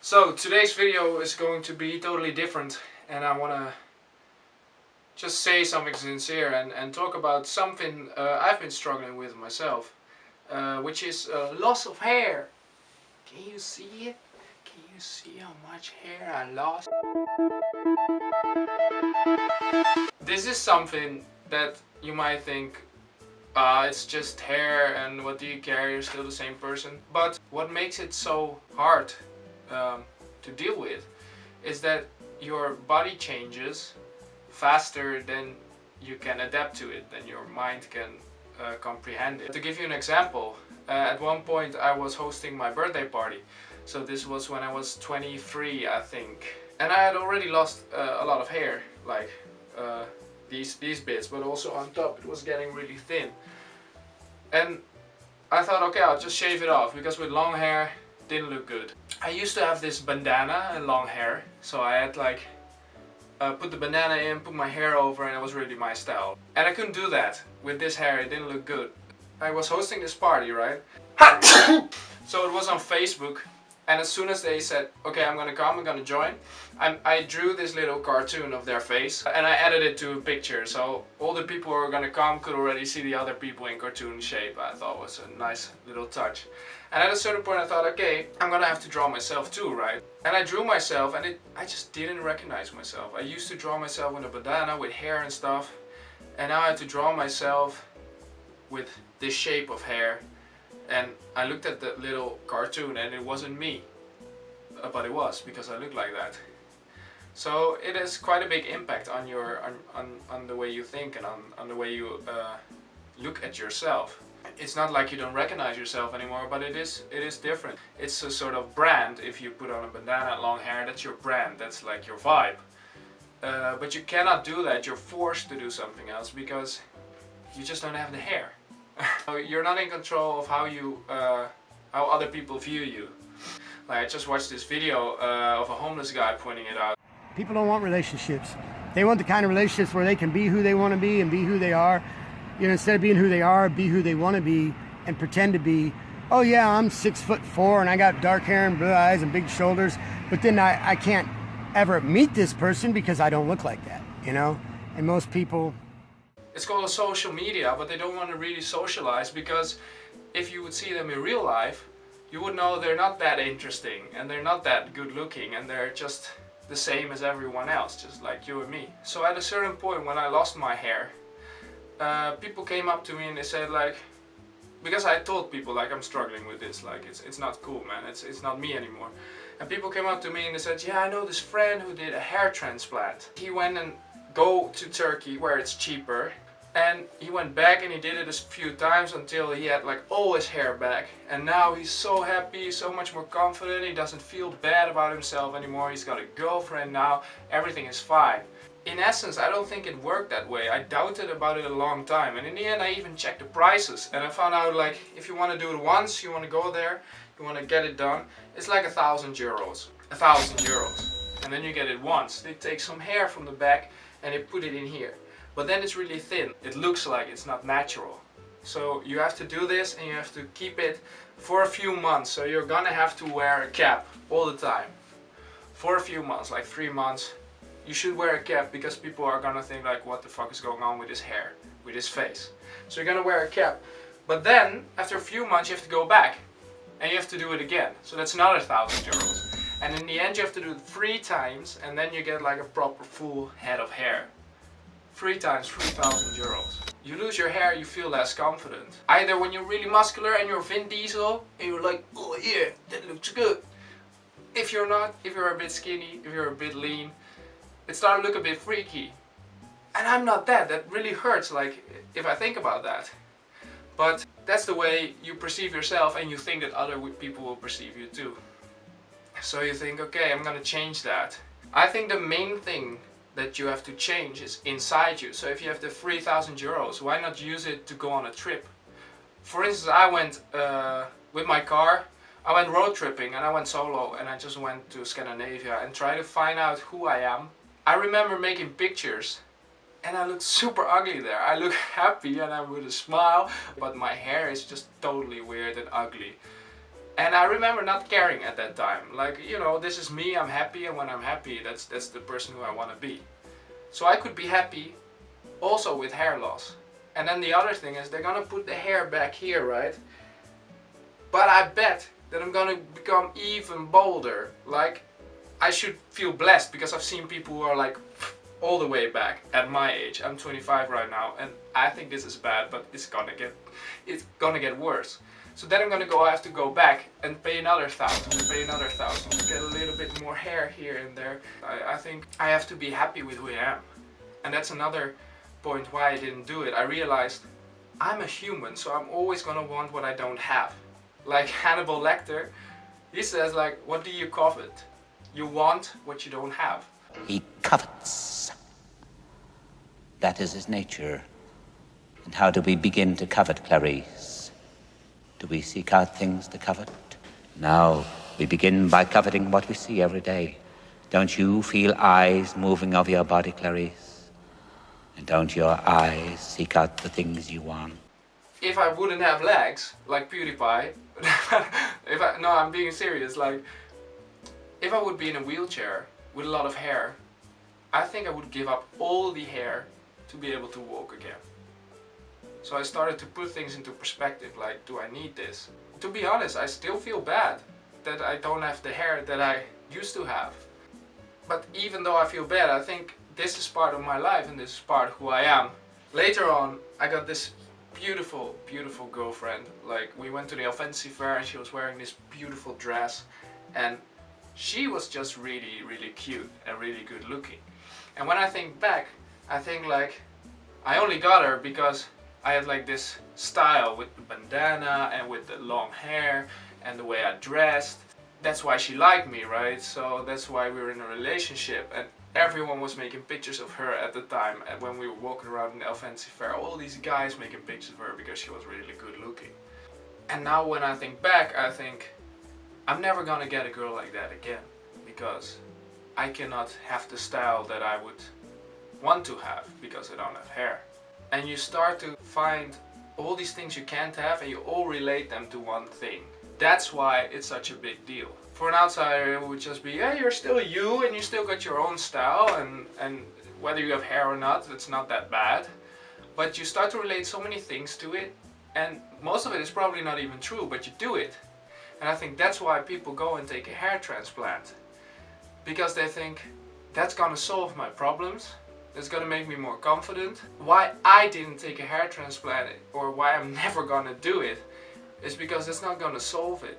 So today's video is going to be totally different, and I want to just say something sincere and talk about something I've been struggling with myself, which is loss of hair. Can you see it? Can you see how much hair I lost? This is something that you might think, it's just hair and what do you care, you're still the same person. But what makes it so hard to deal with is that your body changes faster than you can adapt to it, than your mind can comprehend it. To give you an example, at one point I was hosting my birthday party. So this was when I was 23, I think. And I had already lost a lot of hair, like these bits, but also on top it was getting really thin. And I thought, okay, I'll just shave it off, because with long hair didn't look good. I used to have this bandana and long hair, so I had like put the bandana in, put my hair over, and it was really my style. And I couldn't do that with this hair, it didn't look good. I was hosting this party, right? So it was on Facebook, and as soon as they said, okay, I'm gonna come, I'm gonna join, I drew this little cartoon of their face and I added it to a picture, so all the people who were gonna come could already see the other people in cartoon shape. I thought it was a nice little touch. And at a certain point I thought, okay, I'm gonna have to draw myself too, right? And I drew myself, and I just didn't recognize myself. I used to draw myself with a bandana, with hair and stuff, and now I had to draw myself with this shape of hair. And I looked at the little cartoon and it wasn't me, but it was, because I looked like that. So it has quite a big impact on your on the way you think and on the way you look at yourself. It's not like you don't recognize yourself anymore, but it is different. It's a sort of brand. If you put on a bandana and long hair, that's your brand, that's like your vibe. But you cannot do that, you're forced to do something else because you just don't have the hair. You're not in control of how other people view you. Like, I just watched this video of a homeless guy pointing it out. People don't want relationships. They want the kind of relationships where they can be who they want to be and be who they are. You know, instead of being who they are, be who they want to be and pretend to be. Oh yeah, I'm 6'4" and I got dark hair and blue eyes and big shoulders, but then I can't ever meet this person because I don't look like that, you know? And most people... It's called social media, but they don't want to really socialize, because if you would see them in real life, you would know they're not that interesting and they're not that good looking and they're just the same as everyone else, just like you and me. So at a certain point when I lost my hair, people came up to me and they said, like, because I told people like I'm struggling with this, like it's not cool, man, it's not me anymore. And people came up to me and they said, yeah, I know this friend who did a hair transplant. He went and go to Turkey where it's cheaper, and he went back and he did it a few times until he had like all his hair back, and now he's so happy, so much more confident, he doesn't feel bad about himself anymore, he's got a girlfriend now, everything is fine. In essence, I don't think it worked that way. I doubted about it a long time, and in the end I even checked the prices and I found out, like, if you want to do it once, you want to go there, you want to get it done, it's like 1,000 euros. 1,000 euros. And then you get it once. They take some hair from the back and they put it in here. But then it's really thin. It looks like it's not natural. So you have to do this and you have to keep it for a few months. So you're gonna have to wear a cap all the time. For a few months, like 3 months, you should wear a cap, because people are gonna think like, what the fuck is going on with his hair, with his face. So you're gonna wear a cap. But then, after a few months, you have to go back and you have to do it again. So that's another 1,000 euros. And in the end you have to do it 3 times, and then you get like a proper full head of hair. 3 times 3,000 euros. You lose your hair, you feel less confident. Either when you're really muscular and you're Vin Diesel and you're like, oh yeah, that looks good. If you're not, if you're a bit skinny, if you're a bit lean, it starts to look a bit freaky. And I'm not that. That really hurts, like, if I think about that. But that's the way you perceive yourself, and you think that other people will perceive you too. So you think, okay, I'm gonna change that. I think the main thing that you have to change is inside you. So if you have the 3,000 euros, why not use it to go on a trip? For instance, I went with my car, I went road tripping and I went solo, and I just went to Scandinavia and tried to find out who I am. I remember making pictures and I look super ugly there. I look happy and I'm with a smile, but my hair is just totally weird and ugly. And I remember not caring at that time. Like, you know, this is me, I'm happy, and when I'm happy, that's the person who I want to be. So I could be happy also with hair loss. And then the other thing is they're gonna put the hair back here, right? But I bet that I'm gonna become even bolder. Like, I should feel blessed because I've seen people who are like all the way back at my age. I'm 25 right now, and I think this is bad, but it's gonna get worse. So then I'm gonna have to go back and pay another 1,000, and pay another 1,000 to get a little bit more hair here and there. I think I have to be happy with who I am. And that's another point why I didn't do it. I realized I'm a human, so I'm always gonna want what I don't have. Like Hannibal Lecter, he says, like, what do you covet? You want what you don't have. He covets. That is his nature. And how do we begin to covet, Clarice? Do we seek out things to covet? No, we begin by coveting what we see every day. Don't you feel eyes moving over your body, Clarice? And don't your eyes seek out the things you want? If I wouldn't have legs, like PewDiePie, no, I'm being serious, like, if I would be in a wheelchair with a lot of hair, I think I would give up all the hair to be able to walk again. So I started to put things into perspective, like, do I need this? To be honest, I still feel bad that I don't have the hair that I used to have. But even though I feel bad, I think this is part of my life and this is part of who I am. Later on, I got this beautiful, beautiful girlfriend. Like, we went to the Offensive Fair and she was wearing this beautiful dress, and she was just really, really cute and really good looking. And when I think back, I think like, I only got her because I had like this style with the bandana and with the long hair and the way I dressed. That's why she liked me, right? So that's why we were in a relationship, and everyone was making pictures of her at the time. And when we were walking around in the Offensive Fair, all these guys making pictures of her because she was really good looking. And now when I think back, I think I'm never gonna get a girl like that again, because I cannot have the style that I would want to have because I don't have hair. And you start to find all these things you can't have and you all relate them to one thing. That's why it's such a big deal. For an outsider, it would just be, yeah, you're still you and you still got your own style, and whether you have hair or not, it's not that bad. But you start to relate so many things to it, and most of it is probably not even true, but you do it. And I think that's why people go and take a hair transplant. Because they think, that's gonna solve my problems, that's gonna make me more confident. Why I didn't take a hair transplant, or why I'm never gonna do it, is because it's not gonna solve it.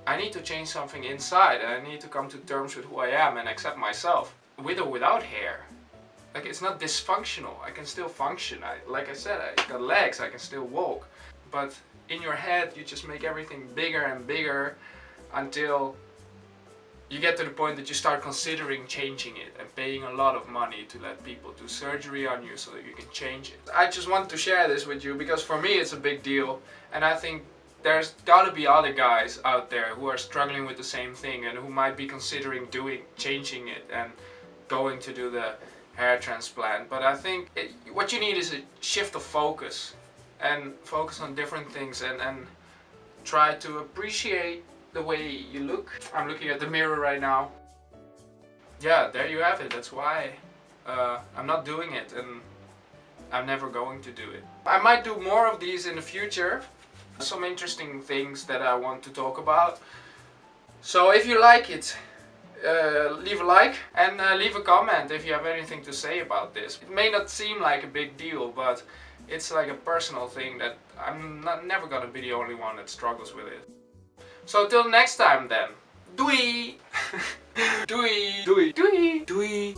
I need to change something inside, and I need to come to terms with who I am and accept myself, with or without hair. Like, it's not dysfunctional, I can still function. Like I said, I got legs, I can still walk. But in your head, you just make everything bigger and bigger until you get to the point that you start considering changing it and paying a lot of money to let people do surgery on you so that you can change it. I just want to share this with you because for me it's a big deal, and I think there's gotta be other guys out there who are struggling with the same thing and who might be considering changing it and going to do the hair transplant. But I think what you need is a shift of focus, and focus on different things, and try to appreciate the way you look. I'm looking at the mirror right now. Yeah, there you have it. That's why I'm not doing it, and I'm never going to do it. I might do more of these in the future. Some interesting things that I want to talk about. So if you like it, leave a like and leave a comment if you have anything to say about this. It may not seem like a big deal, but it's like a personal thing that I'm never gonna be the only one that struggles with it. So till next time then. Doei! Doei! Doei! Doei! Doei!